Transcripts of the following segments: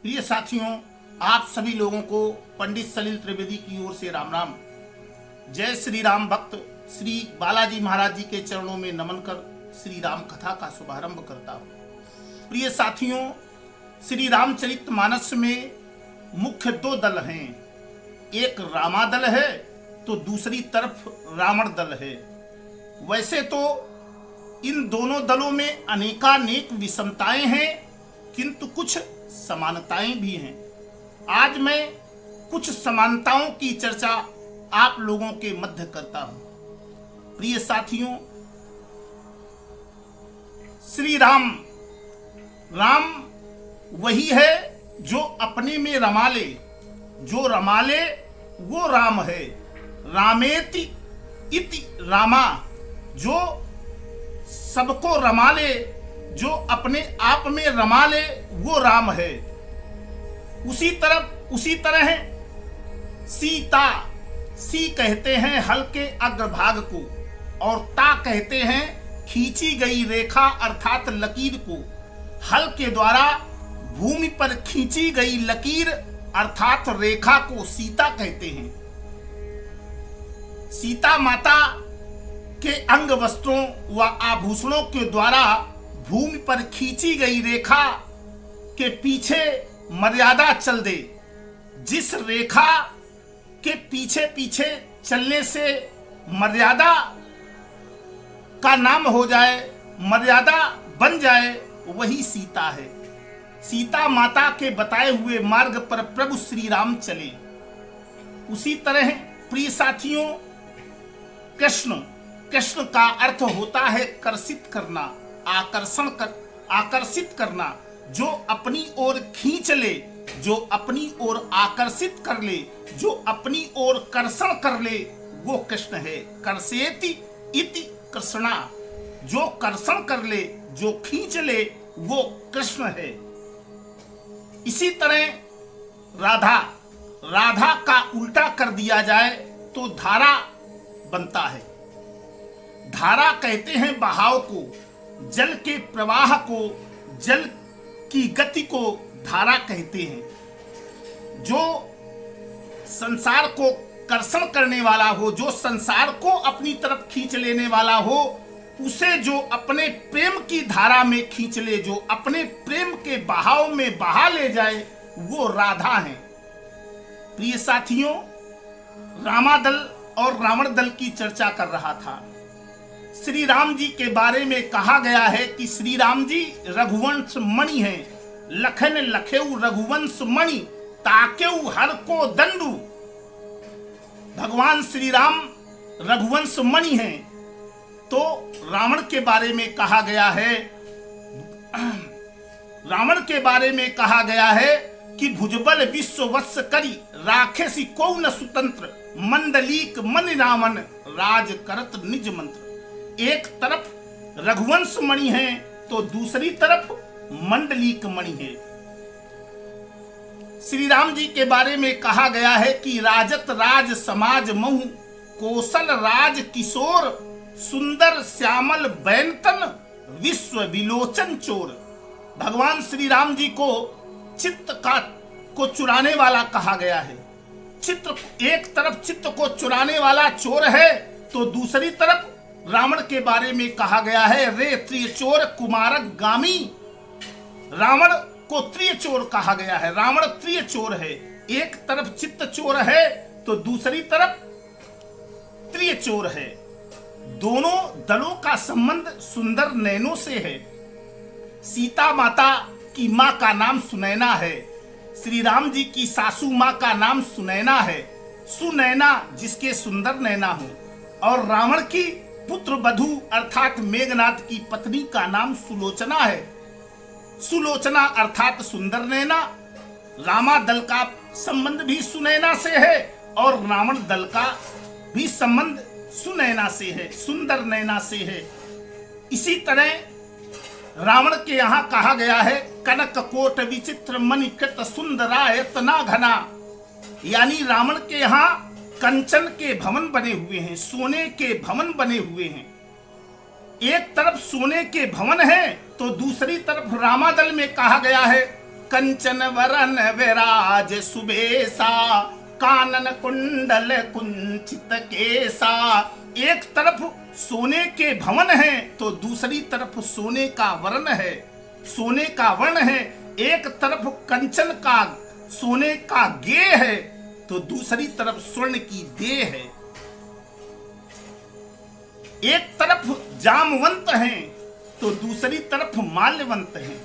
प्रिय साथियों, आप सभी लोगों को पंडित सलिल त्रिवेदी की ओर से राम राम। जय श्री राम। भक्त श्री बालाजी महाराज जी के चरणों में नमन कर श्री राम कथा का शुभारंभ करता हूँ। प्रिय साथियों, श्री रामचरितमानस में मुख्य दो दल हैं, एक रामा दल है तो दूसरी तरफ रावण दल है। वैसे तो इन दोनों दलों में अनेकानेक विषमताएं हैं, किंतु कुछ समानताएं भी हैं। आज मैं कुछ समानताओं की चर्चा आप लोगों के मध्य करता हूं। प्रिय साथियों, श्री राम वही है जो अपने में रमा ले, जो रमा ले वो राम है। रामेति इति रामा, जो सबको रमा ले, जो अपने आप में रमा ले वो राम है। उसी तरह सीता, सी कहते हैं हल के अग्रभाग को, और ता कहते हैं खींची गई रेखा अर्थात लकीर को। हल के द्वारा भूमि पर खींची गई लकीर अर्थात रेखा को सीता कहते हैं। सीता माता के अंग वस्त्रों व आभूषणों के द्वारा भूमि पर खींची गई रेखा के पीछे मर्यादा चल दे। जिस रेखा के पीछे पीछे चलने से मर्यादा का नाम हो जाए, मर्यादा बन जाए, वही सीता है। सीता माता के बताए हुए मार्ग पर प्रभु श्री राम चले। उसी तरह प्रिय साथियों, कृष्ण का अर्थ होता है कर्षित करना, आकर्षित करना। जो अपनी ओर खींच ले, जो अपनी ओर आकर्षित कर ले, जो अपनी ओर कर्षण कर ले, वो कृष्ण है। कर्षेति इति कृष्णा, जो कर्षण कर ले, जो खींच ले, वो कृष्ण है। इसी तरह राधा का उल्टा कर दिया जाए तो धारा बनता है। धारा कहते हैं बहाव को, जल के प्रवाह को, जल की गति को धारा कहते हैं। जो संसार को कर्षण करने वाला हो, जो संसार को अपनी तरफ खींच लेने वाला हो, उसे जो अपने प्रेम की धारा में खींच ले, जो अपने प्रेम के बहाव में बहा ले जाए, वो राधा है। प्रिय साथियों, रामा दल और रावण दल की चर्चा कर रहा था। श्री राम जी के बारे में कहा गया है कि श्री राम जी रघुवंश मणि हैं। लखन लखेऊ रघुवंश मणि, ताकेऊ हर को दंडू। भगवान श्री राम रघुवंश मणि हैं। तो रावण के बारे में कहा गया है, रावण के बारे में कहा गया है कि भुजबल विश्व वत्स करी, राखेसी को न स्वतंत्र, मंडलीक मन रावण, राज करत निज मंत्र। एक तरफ रघुवंश मणि है तो दूसरी तरफ मंडलीक मणि है। श्री राम जी के बारे में कहा गया है कि राजत राज समाज महु, कौशल राज किशोर, सुंदर श्यामल बैनतन, विश्व विलोचन चोर। भगवान श्री राम जी को चित्त को चुराने वाला कहा गया है। एक तरफ चित्त को चुराने वाला चोर है तो दूसरी तरफ रावण के बारे में कहा गया है रे त्रिय चोर कुमारक गामी। रावण को त्रिय चोर कहा गया है। रावण त्रिय चोर है, एक तरफ चित्त चोर है तो दूसरी तरफ त्रिय चोर है। दोनों दलों का संबंध सुंदर नैनों से है। सीता माता की मां का नाम सुनैना है। श्री राम जी की सासू मां का नाम सुनैना है। सुनैना जिसके सुंदर नैना हो। और रावण की पुत्र वधू अर्थात मेघनाथ की पत्नी का नाम सुलोचना है। सुलोचना अर्थात सुंदर नैना। रामा दल का संबंध भी सुनैना से है और रावण दल का भी संबंध सुनैना से है, सुंदर नैना से है। इसी तरह रावण के यहाँ कहा गया है कनक कोट विचित्र मणिकृत सुंदरायतना घना, यानी रावण के यहाँ कंचन के भवन बने हुए हैं, सोने के भवन बने हुए हैं। एक तरफ सोने के भवन है तो दूसरी तरफ रामादल में कहा गया है कंचन वरन विराज सुबेसा, कानन कुंडल कुंचित केसा। एक तरफ सोने के भवन है तो दूसरी तरफ सोने का वर्ण है, सोने का वर्ण है। एक तरफ कंचन का सोने का गेह है तो दूसरी तरफ स्वर्ण की देह है। एक तरफ जामवंत हैं तो दूसरी तरफ माल्यवंत हैं।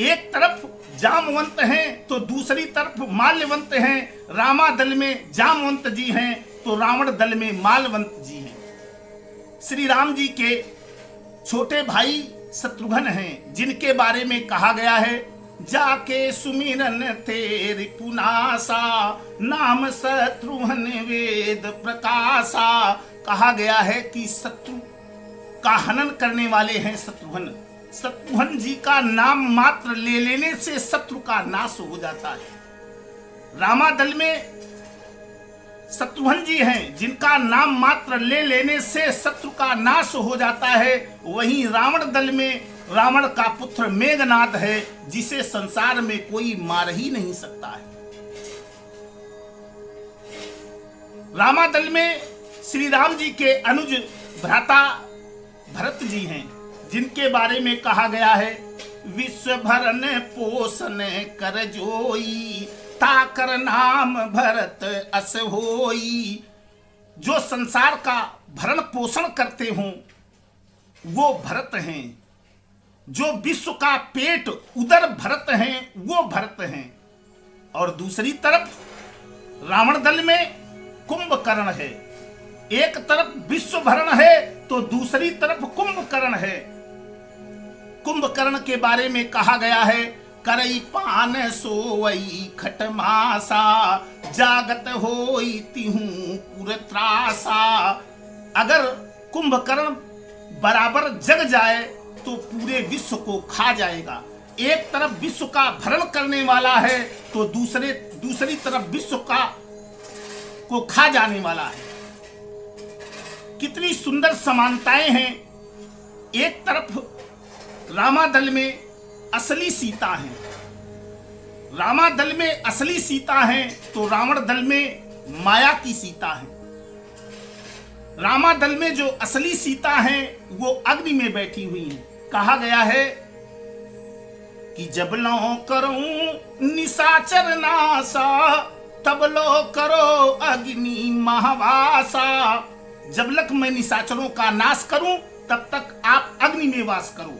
एक तरफ जामवंत हैं तो दूसरी तरफ माल्यवंत हैं। रामा दल में जामवंत जी हैं तो रावण दल में माल्यवंत जी हैं। श्री राम जी के छोटे भाई शत्रुघ्न हैं, जिनके बारे में कहा गया है, जाके सुमिरन तेरी पुनासा, नाम शत्रुघ्न वेद प्रकाशा। कहा गया है कि शत्रु का हनन करने वाले हैं शत्रुघ्न। शत्रुघ्न जी का नाम मात्र ले लेने से शत्रु का नाश हो जाता है। रामा दल में शत्रुघ्न जी हैं, जिनका नाम मात्र ले लेने से शत्रु का नाश हो जाता है। वहीं रावण दल में रावण का पुत्र मेघनाद है, जिसे संसार में कोई मार ही नहीं सकता है। रामा दल में श्री राम जी के अनुज भ्राता भरत जी हैं, जिनके बारे में कहा गया है, विश्व भरन पोषण कर जोई, ताकर नाम भरत अस होई। जो संसार का भरण पोषण करते हों वो भरत हैं, जो विश्व का पेट उदर भरत हैं वो भरत हैं। और दूसरी तरफ रावण दल में कुंभकर्ण है। एक तरफ विश्व भरण है तो दूसरी तरफ कुंभकर्ण है। कुंभकर्ण के बारे में कहा गया है, करई पान सोवई खटमासा, जागत होई तिहूं पुरत्रासा। अगर कुंभकर्ण बराबर जग जाए तो पूरे विश्व को खा जाएगा। एक तरफ विश्व का भरण करने वाला है तो दूसरी तरफ विश्व को खा जाने वाला है। कितनी सुंदर समानताएं हैं। एक तरफ रामा दल में असली सीता है, रामा दल में असली सीता है तो रावण दल में माया की सीता है। रामा दल में जो असली सीता है वो अग्नि में बैठी हुई है। कहा गया है कि जब लो करूं निशाचर नासा, तब लो करो अग्नि महावासा। जब लक मैं निशाचरों का नाश करूं तब तक आप अग्नि में वास करो।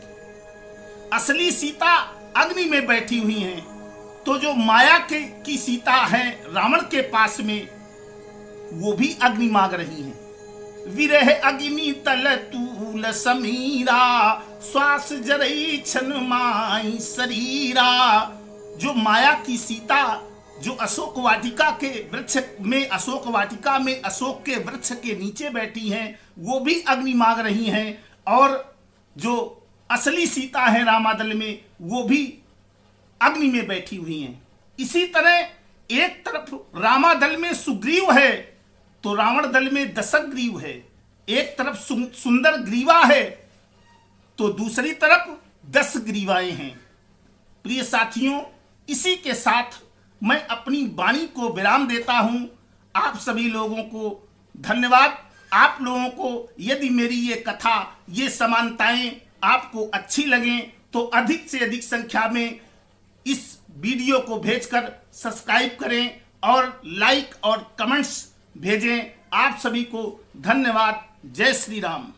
असली सीता अग्नि में बैठी हुई हैं, तो जो माया की सीता है रावण के पास में, वो भी अग्नि मांग रही हैं। विरह अग्नि तल तूल समीरा, श्वास जरई छन माई शरीरा। जो माया की सीता जो अशोक वाटिका के वृक्ष में, अशोक वाटिका में अशोक के वृक्ष के नीचे बैठी हैं, वो भी अग्नि मांग रही हैं। और जो असली सीता है रामादल में, वो भी अग्नि में बैठी हुई हैं। इसी तरह एक तरफ रामादल में सुग्रीव है तो रावण दल में दशग्रीव है। एक तरफ सुंदर ग्रीवा है तो दूसरी तरफ 10 ग्रीवाएं हैं। प्रिय साथियों, इसी के साथ मैं अपनी वाणी को विराम देता हूं। आप सभी लोगों को धन्यवाद। आप लोगों को यदि मेरी ये कथा, ये समानताएं आपको अच्छी लगें तो अधिक से अधिक संख्या में इस वीडियो को भेजकर सब्सक्राइब करें और लाइक और कमेंट्स भेजें। आप सभी को धन्यवाद। जय श्री राम।